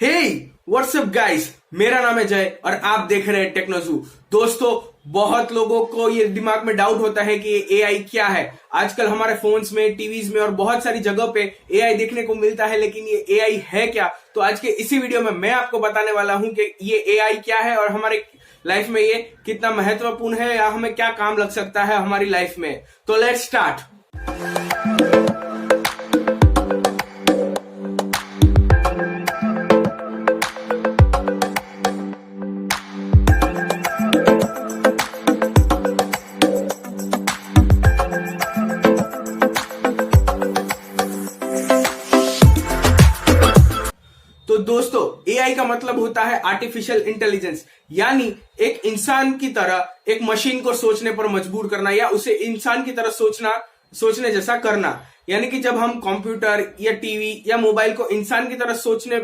हे WhatsApp guys, मेरा नाम है जय और आप देख रहे हैं टेक्नोजू। दोस्तों, बहुत लोगों को ये दिमाग में डाउट होता है कि ये एआई क्या है। आजकल हमारे फोन्स में, टीवीज में और बहुत सारी जगह पे एआई देखने को मिलता है, लेकिन ये एआई है क्या? तो आज के इसी वीडियो में मैं आपको बताने वाला हूं कि ये एआई क्या है और हमारे लाइफ में ये कितना महत्वपूर्ण है या हमें क्या काम लग सकता है हमारी लाइफ में। तो लेट्स स्टार्ट। तो दोस्तों, एआई का मतलब होता है आर्टिफिशियल इंटेलिजेंस, यानी एक इंसान की तरह एक मशीन को सोचने पर मजबूर करना या उसे इंसान की तरह सोचने जैसा करना। यानी कि जब हम कंप्यूटर या टीवी या मोबाइल को इंसान की तरह सोचने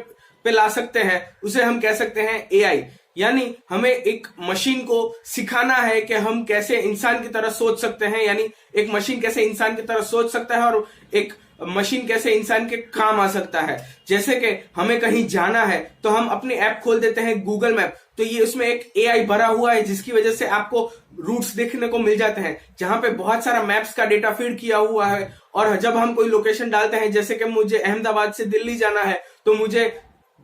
पे ला सकते हैं, उसे हम कह सकते हैं एआई। यानी हमें एक मशीन को सिखाना है कि हम कैसे इंसान की तरह सोच सकते हैं, यानी एक मशीन कैसे इंसान की तरह सोच सकता है और एक मशीन कैसे इंसान के काम आ सकता है। जैसे कि हमें कहीं जाना है तो हम अपनी ऐप खोल देते हैं गूगल मैप, तो ये उसमें एक एआई भरा हुआ है जिसकी वजह से आपको रूट्स देखने को मिल जाते हैं, जहां पे बहुत सारा मैप्स का डेटा फीड किया हुआ है। और जब हम कोई लोकेशन डालते हैं, जैसे कि मुझे अहमदाबाद से दिल्ली जाना है, तो मुझे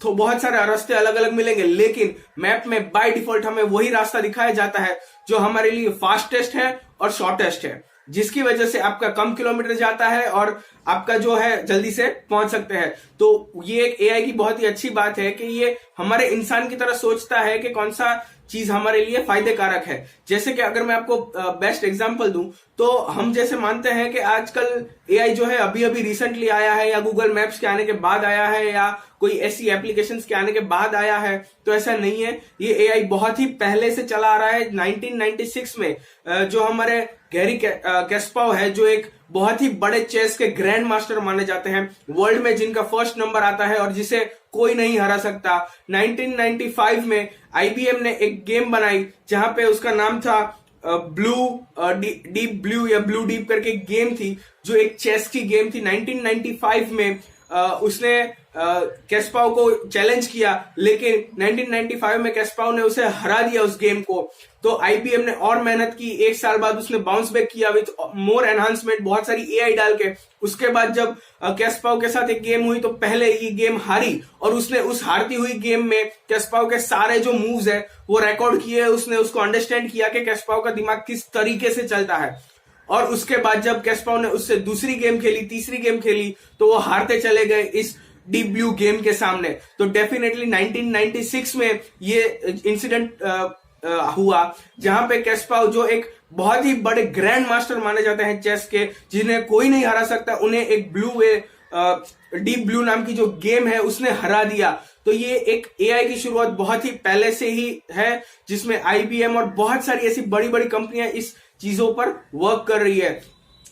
तो बहुत सारे रास्ते अलग अलग मिलेंगे, लेकिन मैप में बाय डिफॉल्ट हमें वही रास्ता दिखाया जाता है जो हमारे लिए फास्टेस्ट है और शॉर्टेस्ट है, जिसकी वजह से आपका कम किलोमीटर जाता है और आपका जो है जल्दी से पहुंच सकते हैं। तो ये एक एआई की बहुत ही अच्छी बात है कि ये हमारे इंसान की तरह सोचता है कि कौन सा चीज हमारे लिए फायदे कारक है। जैसे कि अगर मैं आपको बेस्ट एग्जांपल दूं, तो हम जैसे मानते हैं कि आजकल एआई जो है अभी अभी रिसेंटली आया है या गूगल मैप्स के आने के बाद आया है या कोई ऐसी एप्लीकेशंस के आने के बाद आया है, तो ऐसा नहीं है। ये एआई बहुत ही पहले से चला आ रहा है। 1996 में जो हमारे गैरी कैस्पाव है, जो एक बहुत ही बड़े चेस के ग्रैंड मास्टर माने जाते हैं वर्ल्ड में, जिनका फर्स्ट नंबर आता है और जिसे कोई नहीं हरा सकता। 1995 में आईबीएम ने एक गेम बनाई जहां पे उसका नाम था डीप ब्लू या ब्लू डीप करके एक गेम थी, जो एक चेस की गेम थी। 1995 में उसने कैस्पाव को चैलेंज किया, लेकिन 1995 में कैस्पाव ने उसे हरा दिया उस गेम को। तो आईबीएम ने और मेहनत की, एक साल बाद उसने बाउंस बैक किया विद मोर एनहांसमेंट, बहुत सारी एआई डाल के। उसके बाद जब कैस्पाव के साथ एक गेम हुई, तो पहले ये गेम हारी और उसने उस हारती हुई गेम में कैस्पाव के सारे जो मूव्स है वो रिकॉर्ड किए। उसने उसको अंडरस्टैंड किया कि कैस्पाव का दिमाग किस तरीके से चलता है। और उसके बाद जब कैस्पाव ने उससे दूसरी गेम खेली, तीसरी गेम खेली, तो वो हारते चले गए इस डीप ब्लू गेम के सामने। तो डेफिनेटली 1996 में ये इंसिडेंट हुआ, जहां पे कैस्पाव, जो एक बहुत ही बड़े ग्रैंड मास्टर माने जाते हैं चेस के, जिन्हें कोई नहीं हरा सकता, उन्हें एक डीप ब्लू नाम की जो गेम है उसने हरा दिया। तो ये एक एआई की शुरुआत बहुत ही पहले से ही है, जिसमें आईबीएम और बहुत सारी ऐसी बड़ी बड़ी कंपनियां इस चीजों पर वर्क कर रही है।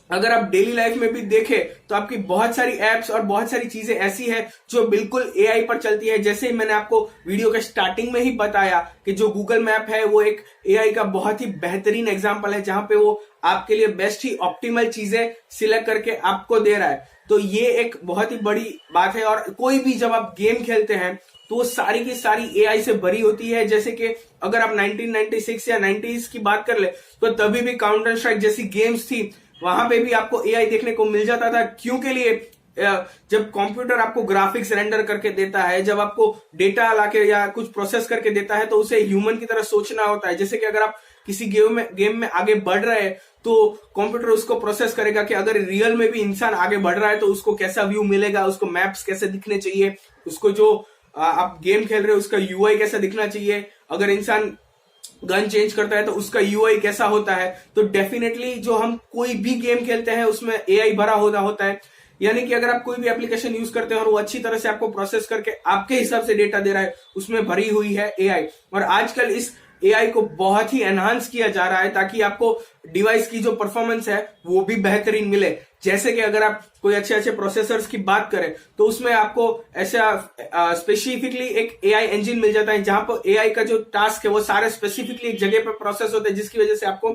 अगर आप डेली लाइफ में भी देखें तो आपकी बहुत सारी एप्स और बहुत सारी चीजें ऐसी है जो बिल्कुल एआई पर चलती है। जैसे मैंने आपको वीडियो के स्टार्टिंग में ही बताया कि जो गूगल मैप है वो एक एआई का बहुत ही बेहतरीन एग्जांपल है, जहां पे वो आपके लिए बेस्ट ही ऑप्टिमल चीजें सिलेक्ट करके आपको दे रहा है। तो ये एक बहुत ही बड़ी बात है। और कोई भी जब आप गेम खेलते हैं तो वो सारी की सारी एआई से भरी होती है। जैसे कि अगर आप 1996 या 90s की बात कर ले, तो तभी भी काउंटर स्ट्राइक जैसी गेम्स थी, वहां पे भी आपको एआई देखने को मिल जाता था। क्यों के लिए? जब कंप्यूटर आपको ग्राफिक्स रेंडर करके देता है, जब आपको डेटा लाके या कुछ प्रोसेस करके देता है, तो उसे ह्यूमन की तरह सोचना होता है। जैसे कि अगर आप किसी गेम में आगे बढ़ रहे हैं, तो कंप्यूटर उसको प्रोसेस करेगा कि अगर रियल में भी इंसान आगे बढ़ रहा है तो उसको कैसा व्यू मिलेगा, उसको मैप्स कैसे दिखने चाहिए, उसको जो आप गेम खेल रहे हो उसका यूआई कैसा दिखना चाहिए, अगर इंसान गन चेंज करता है तो उसका यूआई कैसा होता है। तो डेफिनेटली जो हम कोई भी गेम खेलते हैं उसमें एआई भरा होता है। यानी कि अगर आप कोई भी एप्लीकेशन यूज करते हैं और वो अच्छी तरह से आपको प्रोसेस करके आपके हिसाब से डेटा दे रहा है, उसमें भरी हुई है एआई। और आजकल इस एआई को बहुत ही एनहांस किया जा रहा है ताकि आपको डिवाइस की जो परफॉर्मेंस है वो भी बेहतरीन मिले। जैसे कि अगर आप कोई अच्छे अच्छे प्रोसेसर्स की बात करें तो उसमें आपको ऐसा स्पेसिफिकली एक एआई इंजन मिल जाता है, जहां पर एआई का जो टास्क है वो सारे स्पेसिफिकली एक जगह पर प्रोसेस होते हैं, जिसकी वजह से आपको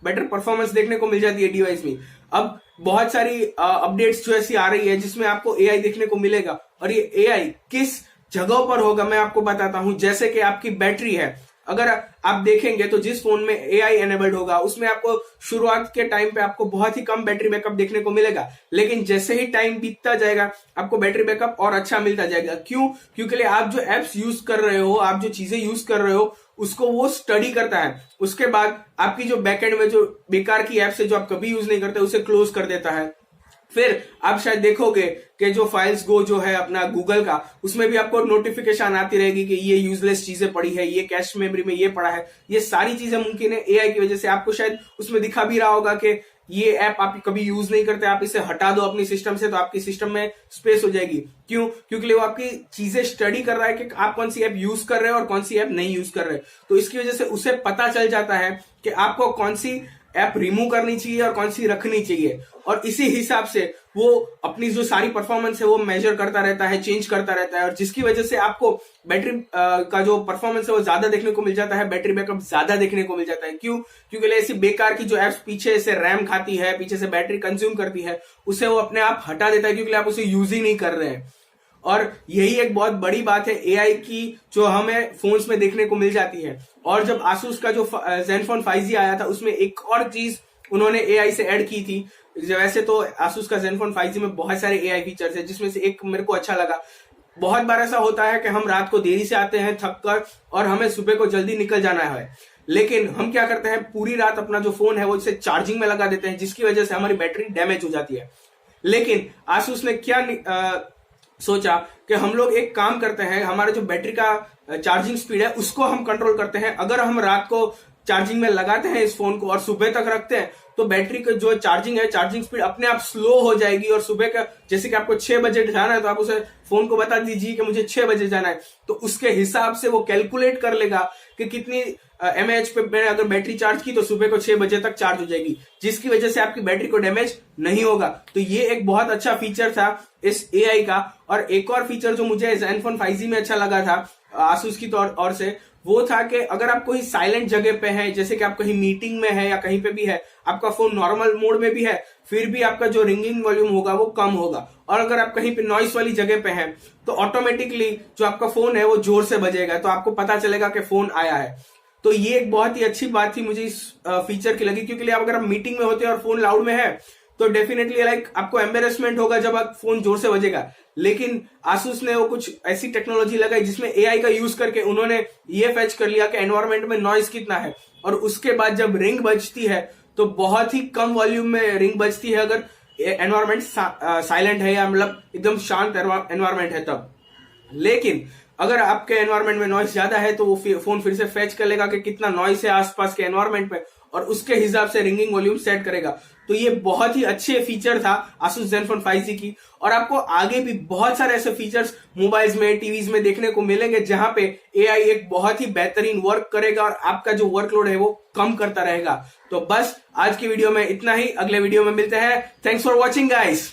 बेटर परफॉर्मेंस देखने को मिल जाती है डिवाइस में। अब बहुत सारी अपडेट्स जो ऐसी आ रही है जिसमें आपको एआई देखने को मिलेगा, और ये एआई किस जगहों पर होगा मैं आपको बताता हूं। जैसे कि आपकी बैटरी है, अगर आप देखेंगे तो जिस फोन में एआई एनेबल्ड होगा उसमें आपको शुरुआत के टाइम पे आपको बहुत ही कम बैटरी बैकअप देखने को मिलेगा, लेकिन जैसे ही टाइम बीतता जाएगा आपको बैटरी बैकअप और अच्छा मिलता जाएगा। क्यों? क्योंकि आप जो एप्स यूज कर रहे हो, आप जो चीजें यूज कर रहे हो उसको वो स्टडी करता है। उसके बाद आपकी जो बैकएंड में जो बेकार की एप्स है जो आप कभी यूज नहीं करते उसे क्लोज कर देता है। फिर आप शायद देखोगे कि जो फाइल्स गो जो है अपना गूगल का, उसमें भी आपको नोटिफिकेशन आती रहेगी कि ये यूजलेस चीजें पड़ी है, ये कैश मेमोरी में ये पड़ा है। ये सारी चीजें मुमकिन है एआई की वजह से। आपको शायद उसमें दिखा भी रहा होगा कि ये ऐप आप कभी यूज नहीं करते, आप इसे हटा दो अपनी सिस्टम से तो आपकी सिस्टम में स्पेस हो जाएगी। क्यों? क्योंकि वो आपकी चीजें स्टडी कर रहा है कि आप कौन सी ऐप यूज कर रहे हो और कौन सी ऐप नहीं यूज कर रहे। तो इसकी वजह से उसे पता चल जाता है कि आपको कौन सी ऐप रिमूव करनी चाहिए और कौन सी रखनी चाहिए, और इसी हिसाब से वो अपनी जो सारी परफॉर्मेंस है वो मेजर करता रहता है, चेंज करता रहता है, और जिसकी वजह से आपको बैटरी का जो परफॉर्मेंस है वो ज्यादा देखने को मिल जाता है, बैटरी बैकअप ज्यादा देखने को मिल जाता है। क्यों? क्योंकि ऐसी बेकार की जो एप्स पीछे से रैम खाती है, पीछे से बैटरी कंज्यूम करती है, उसे वो अपने आप हटा देता है क्योंकि आप उसे यूज ही नहीं कर रहे हैं। और यही एक बहुत बड़ी बात है एआई की जो हमें फोन्स में देखने को मिल जाती है। और जब आसूस का जो ज़ेनफोन 5G आया था उसमें एक और चीज उन्होंने एआई से ऐड की थी। वैसे तो आसूस का ज़ेनफोन 5G में बहुत सारे एआई फीचर्स है, जिसमें से एक मेरे को अच्छा लगा। बहुत बार ऐसा होता है कि हम रात को देरी से आते हैं थक कर और हमें सुबह को जल्दी निकल जाना है, लेकिन हम क्या करते हैं पूरी रात अपना जो फोन है वो इसे चार्जिंग में लगा देते हैं, जिसकी वजह से हमारी बैटरी डैमेज हो जाती है। लेकिन आसूस ने क्या सोचा कि हम लोग एक काम करते हैं, हमारे जो बैटरी का चार्जिंग स्पीड है उसको हम कंट्रोल करते हैं। अगर हम रात को चार्जिंग में लगाते हैं इस फोन को और सुबह तक रखते हैं तो बैटरी का जो चार्जिंग है, चार्जिंग स्पीड अपने आप स्लो हो जाएगी, और सुबह का जैसे कि आपको 6 बजे जाना है तो आप उसे फोन को बता दीजिए कि मुझे 6 बजे जाना है, तो उसके हिसाब से वो कैलकुलेट कर लेगा कि कितनी mAh पे मैंने अगर बैटरी चार्ज की तो सुबह को 6 बजे तक चार्ज हो जाएगी, जिसकी वजह से आपकी बैटरी को डैमेज नहीं होगा। तो ये एक बहुत अच्छा फीचर था इस एआई का। और एक और फीचर जो मुझे ज़ेनफोन 5G में अच्छा लगा था आसूस की ओर से, वो था कि अगर आप कोई साइलेंट जगह पे हैं, जैसे कि आप कहीं मीटिंग में है या कहीं पे भी है, आपका फोन नॉर्मल मोड में भी है, फिर भी आपका जो रिंगिंग वॉल्यूम होगा वो कम होगा। और अगर आप कहीं पे नॉइस वाली जगह पे हैं तो ऑटोमेटिकली जो आपका फोन है वो जोर से बजेगा, तो आपको पता चलेगा कि फोन आया है। तो ये एक बहुत ही अच्छी बात थी मुझे इस फीचर की लगी, क्योंकि अगर आप मीटिंग में होते हैं और फोन लाउड में है तो डेफिनेटली आपको एम्बेरसमेंट होगा जब आप फोन जोर से बजेगा। लेकिन आसूस ने वो कुछ ऐसी टेक्नोलॉजी लगाई जिसमें एआई का यूज करके उन्होंने ये फैच कर लिया कि एनवायरनमेंट में नॉइज कितना है, और उसके बाद जब रिंग बजती है तो बहुत ही कम वॉल्यूम में रिंग बजती है अगर एनवायरनमेंट साइलेंट है या मतलब एकदम शांत एनवायरनमेंट है तब। लेकिन अगर आपके एनवायरनमेंट में नॉइस ज्यादा है तो वो फोन फिर से फैच कर लेगा कि कितना नॉइस है आसपास के एनवायरनमेंट में, और उसके हिसाब से रिंगिंग वॉल्यूम सेट करेगा। तो ये बहुत ही अच्छे फीचर था आसूस ज़ेनफोन 5G की। और आपको आगे भी बहुत सारे ऐसे फीचर्स मोबाइल्स में, टीवीज में देखने को मिलेंगे जहां पे एआई एक बहुत ही बेहतरीन वर्क करेगा और आपका जो वर्कलोड है वो कम करता रहेगा। तो बस आज की वीडियो में इतना ही, अगले वीडियो में मिलते हैं। Thanks for watching guys.